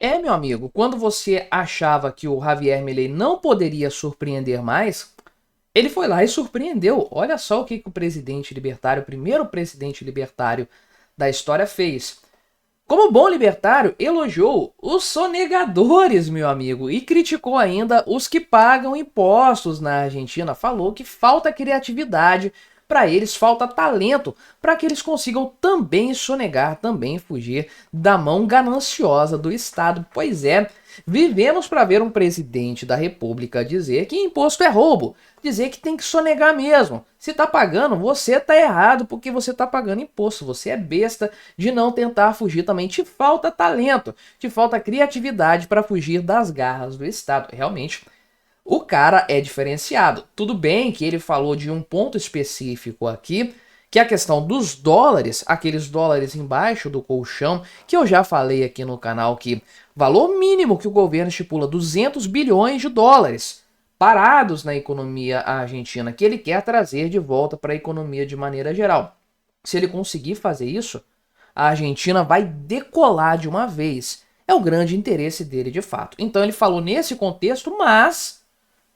É, meu amigo, quando você achava que o Javier Milei não poderia surpreender mais, ele foi lá e surpreendeu. Olha só o que o presidente libertário, o primeiro presidente libertário da história fez. Como bom libertário, elogiou os sonegadores, meu amigo, e criticou ainda os que pagam impostos na Argentina. Falou que falta criatividade para eles, falta talento para que eles consigam também sonegar, também fugir da mão gananciosa do Estado. Pois é, vivemos para ver um presidente da República dizer que imposto é roubo, dizer que tem que sonegar mesmo. Se tá pagando, você tá errado porque você tá pagando imposto. Você é besta de não tentar fugir também. Te falta talento, te falta criatividade para fugir das garras do Estado. Realmente, o cara é diferenciado. Tudo bem que ele falou de um ponto específico aqui, que é a questão dos dólares, aqueles dólares embaixo do colchão, que eu já falei aqui no canal que valor mínimo que o governo estipula 200 bilhões de dólares parados na economia argentina, que ele quer trazer de volta para a economia de maneira geral. Se ele conseguir fazer isso, a Argentina vai decolar de uma vez. É o grande interesse dele de fato. Então ele falou nesse contexto, mas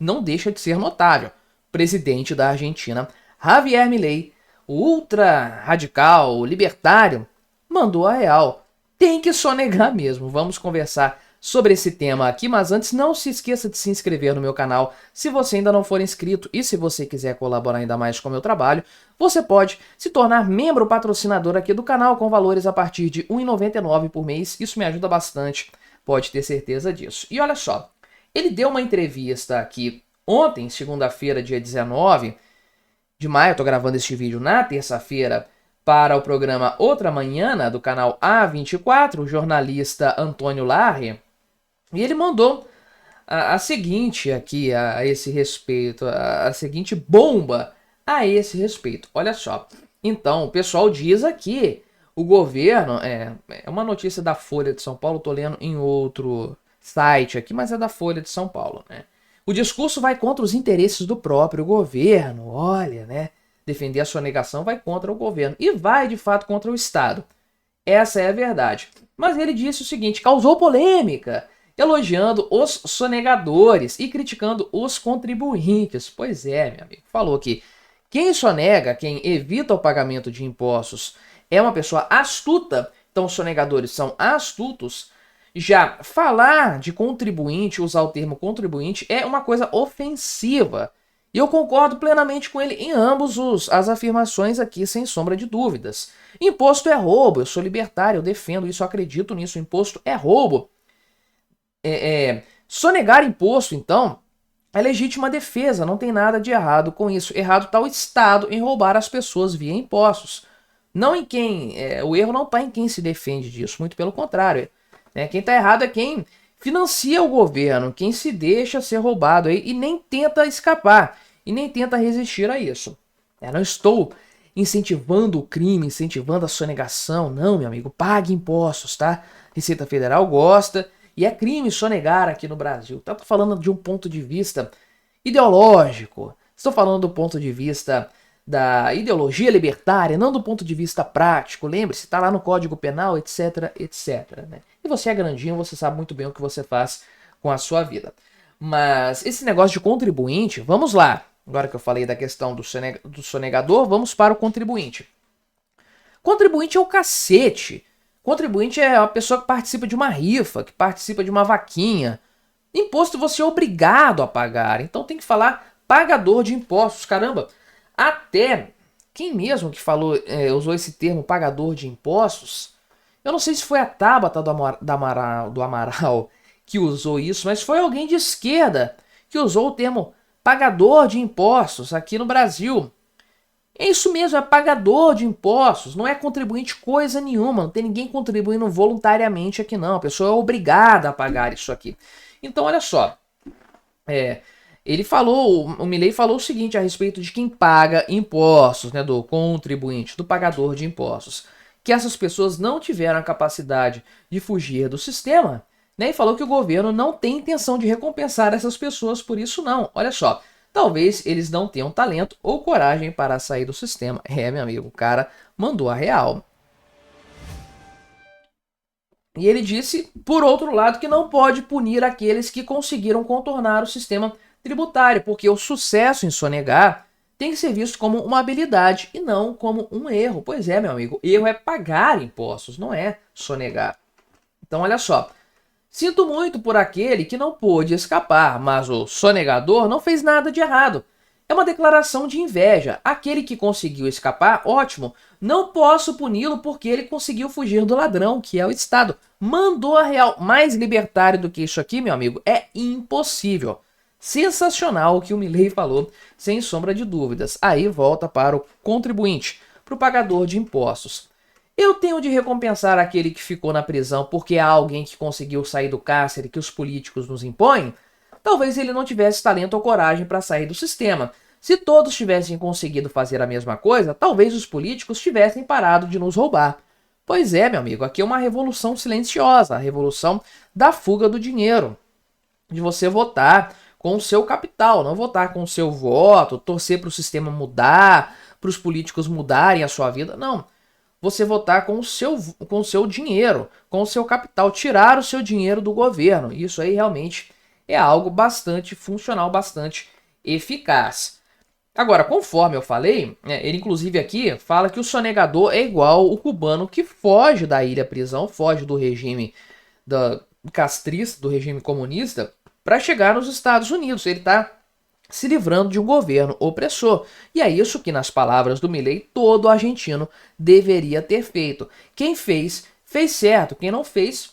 não deixa de ser notável. O presidente da Argentina, Javier Milei, o ultra radical, libertário, mandou a real. Tem que sonegar mesmo. Vamos conversar sobre esse tema aqui, mas antes não se esqueça de se inscrever no meu canal se você ainda não for inscrito, e se você quiser colaborar ainda mais com o meu trabalho, você pode se tornar membro patrocinador aqui do canal com valores a partir de R$ 1,99 por mês. Isso me ajuda bastante, pode ter certeza disso. E olha só, ele deu uma entrevista aqui ontem, segunda-feira, dia 19 de maio, eu tô gravando este vídeo na terça-feira, para o programa Outra Manhã, do canal A24, o jornalista Antônio Larre, e ele mandou a seguinte aqui, a esse respeito, a seguinte bomba a esse respeito. Olha só, então, o pessoal diz aqui, o governo, é uma notícia da Folha de São Paulo, tô lendo em outro site aqui, mas é da Folha de São Paulo, né? O discurso vai contra os interesses do próprio governo, olha, né? Defender a sonegação vai contra o governo e vai, de fato, contra o Estado. Essa é a verdade. Mas ele disse o seguinte, causou polêmica, elogiando os sonegadores e criticando os contribuintes. Pois é, meu amigo, falou que quem sonega, quem evita o pagamento de impostos, é uma pessoa astuta, então os sonegadores são astutos. Já falar de contribuinte, usar o termo contribuinte, é uma coisa ofensiva. E eu concordo plenamente com ele em ambos as afirmações aqui, sem sombra de dúvidas. Imposto é roubo, eu sou libertário, eu defendo isso, eu acredito nisso, imposto é roubo. Sonegar imposto, então, é legítima defesa, não tem nada de errado com isso. Errado está o Estado em roubar as pessoas via impostos. Não em quem, o erro não está em quem se defende disso, muito pelo contrário. Quem está errado é quem financia o governo, quem se deixa ser roubado aí e nem tenta escapar, e nem tenta resistir a isso. Não estou incentivando o crime, incentivando a sonegação, não, meu amigo, pague impostos, tá? Receita Federal gosta, e é crime sonegar aqui no Brasil. Estou falando de um ponto de vista ideológico, estou falando do ponto de vista da ideologia libertária, não do ponto de vista prático. Lembre-se, está lá no Código Penal, etc, etc. Né? E você é grandinho, você sabe muito bem o que você faz com a sua vida. Mas esse negócio de contribuinte, vamos lá. Agora que eu falei da questão do sonegador, vamos para o contribuinte. Contribuinte é o cacete. Contribuinte é a pessoa que participa de uma rifa, que participa de uma vaquinha. Imposto você é obrigado a pagar, então tem que falar pagador de impostos. Caramba, até quem mesmo que falou, usou esse termo pagador de impostos, eu não sei se foi a Tabata do Amaral que usou isso, mas foi alguém de esquerda que usou o termo pagador de impostos aqui no Brasil. É isso mesmo, é pagador de impostos, não é contribuinte coisa nenhuma, não tem ninguém contribuindo voluntariamente aqui não, a pessoa é obrigada a pagar isso aqui. Então olha só, ele falou, o Milei falou o seguinte a respeito de quem paga impostos, né, do contribuinte, do pagador de impostos, que essas pessoas não tiveram a capacidade de fugir do sistema, né, e falou que o governo não tem intenção de recompensar essas pessoas por isso não. Olha só, talvez eles não tenham talento ou coragem para sair do sistema. Meu amigo, o cara mandou a real. E ele disse, por outro lado, que não pode punir aqueles que conseguiram contornar o sistema tributário, porque o sucesso em sonegar tem que ser visto como uma habilidade e não como um erro. Pois é, meu amigo, erro é pagar impostos, não é sonegar. Então, olha só. Sinto muito por aquele que não pôde escapar, mas o sonegador não fez nada de errado. É uma declaração de inveja. Aquele que conseguiu escapar, ótimo. Não posso puni-lo porque ele conseguiu fugir do ladrão, que é o Estado. Mandou a real. Mais libertário do que isso aqui, meu amigo, é impossível. Sensacional o que o Milei falou, sem sombra de dúvidas. Aí volta para o contribuinte, para o pagador de impostos. Eu tenho de recompensar aquele que ficou na prisão porque há alguém que conseguiu sair do cárcere que os políticos nos impõem? Talvez ele não tivesse talento ou coragem para sair do sistema. Se todos tivessem conseguido fazer a mesma coisa, talvez os políticos tivessem parado de nos roubar. Pois é, meu amigo, aqui é uma revolução silenciosa, a revolução da fuga do dinheiro. De você votar com o seu capital, não votar com o seu voto, torcer para o sistema mudar, para os políticos mudarem a sua vida, não. Você votar com o seu dinheiro, com o seu capital, tirar o seu dinheiro do governo. Isso aí realmente é algo bastante funcional, bastante eficaz. Agora, conforme eu falei, ele inclusive aqui fala que o sonegador é igual o cubano que foge da ilha-prisão, foge do regime castrista, do regime comunista, para chegar nos Estados Unidos. Ele está se livrando de um governo opressor. E é isso que, nas palavras do Milei, todo argentino deveria ter feito. Quem fez, fez certo. Quem não fez,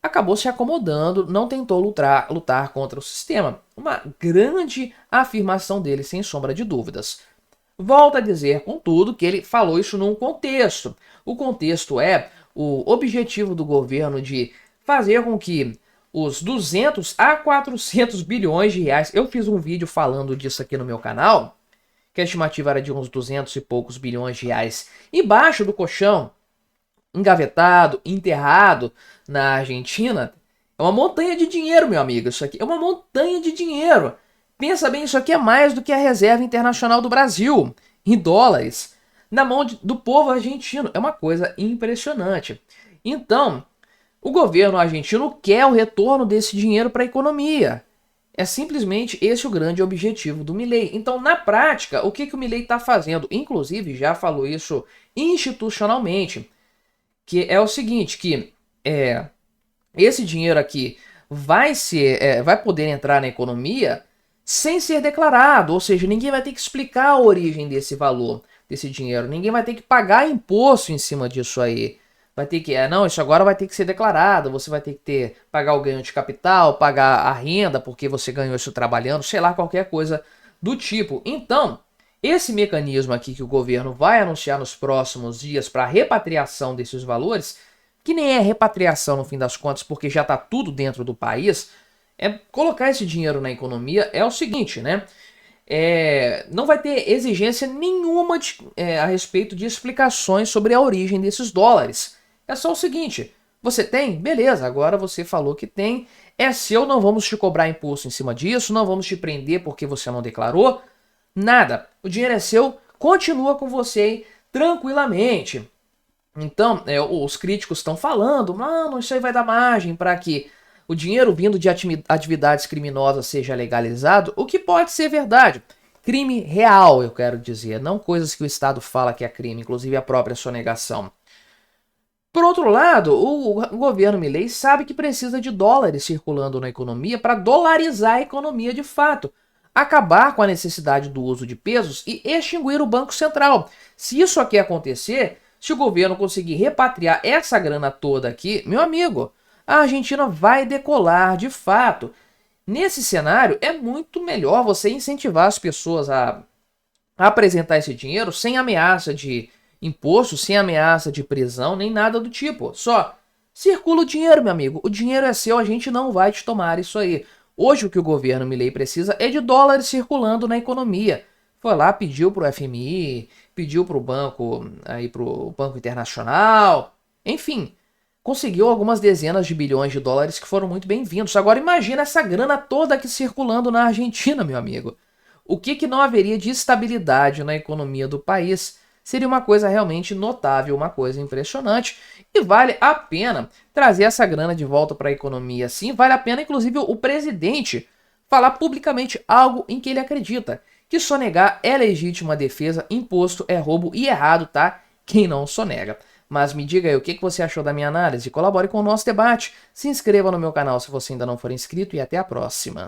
acabou se acomodando, não tentou lutar contra o sistema. Uma grande afirmação dele, sem sombra de dúvidas. Volto a dizer, contudo, que ele falou isso num contexto. O contexto é o objetivo do governo de fazer com que os 200 a 400 bilhões de reais. Eu fiz um vídeo falando disso aqui no meu canal, que a estimativa era de uns 200 e poucos bilhões de reais embaixo do colchão, engavetado, enterrado na Argentina. É uma montanha de dinheiro, meu amigo. Isso aqui é uma montanha de dinheiro. Pensa bem, isso aqui é mais do que a reserva internacional do Brasil, em dólares, na mão do povo argentino. É uma coisa impressionante. Então, o governo argentino quer o retorno desse dinheiro para a economia. É simplesmente esse o grande objetivo do Milei. Então, na prática, o que o Milei está fazendo? Inclusive, já falou isso institucionalmente, que é o seguinte, que esse dinheiro aqui vai poder entrar na economia sem ser declarado, ou seja, ninguém vai ter que explicar a origem desse valor, desse dinheiro, ninguém vai ter que pagar imposto em cima disso aí. Vai ter que, não, isso agora vai ter que ser declarado, você vai ter que pagar o ganho de capital, pagar a renda porque você ganhou isso trabalhando, sei lá, qualquer coisa do tipo. Então, esse mecanismo aqui que o governo vai anunciar nos próximos dias para repatriação desses valores, que nem é repatriação no fim das contas, porque já está tudo dentro do país, é colocar esse dinheiro na economia é o seguinte, né? Não vai ter exigência nenhuma a respeito de explicações sobre a origem desses dólares. É só o seguinte, você tem? Beleza, agora você falou que tem, é seu, não vamos te cobrar imposto em cima disso, não vamos te prender porque você não declarou, nada. O dinheiro é seu, continua com você aí tranquilamente. Então, os críticos estão falando, mano, isso aí vai dar margem para que o dinheiro vindo de atividades criminosas seja legalizado, o que pode ser verdade. Crime real, eu quero dizer, não coisas que o Estado fala que é crime, inclusive a própria sonegação. Por outro lado, o governo Milei sabe que precisa de dólares circulando na economia para dolarizar a economia de fato, acabar com a necessidade do uso de pesos e extinguir o Banco Central. Se isso aqui acontecer, se o governo conseguir repatriar essa grana toda aqui, meu amigo, a Argentina vai decolar de fato. Nesse cenário, é muito melhor você incentivar as pessoas a apresentar esse dinheiro sem ameaça de imposto, sem ameaça de prisão, nem nada do tipo. Só circula o dinheiro, meu amigo. O dinheiro é seu, a gente não vai te tomar isso aí. Hoje o que o governo Milei precisa é de dólares circulando na economia. Foi lá, pediu pro FMI, pediu pro banco internacional, enfim, conseguiu algumas dezenas de bilhões de dólares que foram muito bem-vindos. Agora imagina essa grana toda aqui circulando na Argentina, meu amigo. O que não haveria de estabilidade na economia do país seria uma coisa realmente notável, uma coisa impressionante, e vale a pena trazer essa grana de volta para a economia. Sim, vale a pena, inclusive, o presidente falar publicamente algo em que ele acredita, que sonegar é legítima defesa, imposto é roubo e errado, tá? Quem não sonega. Mas me diga aí, o que você achou da minha análise? Colabore com o nosso debate, se inscreva no meu canal se você ainda não for inscrito e até a próxima.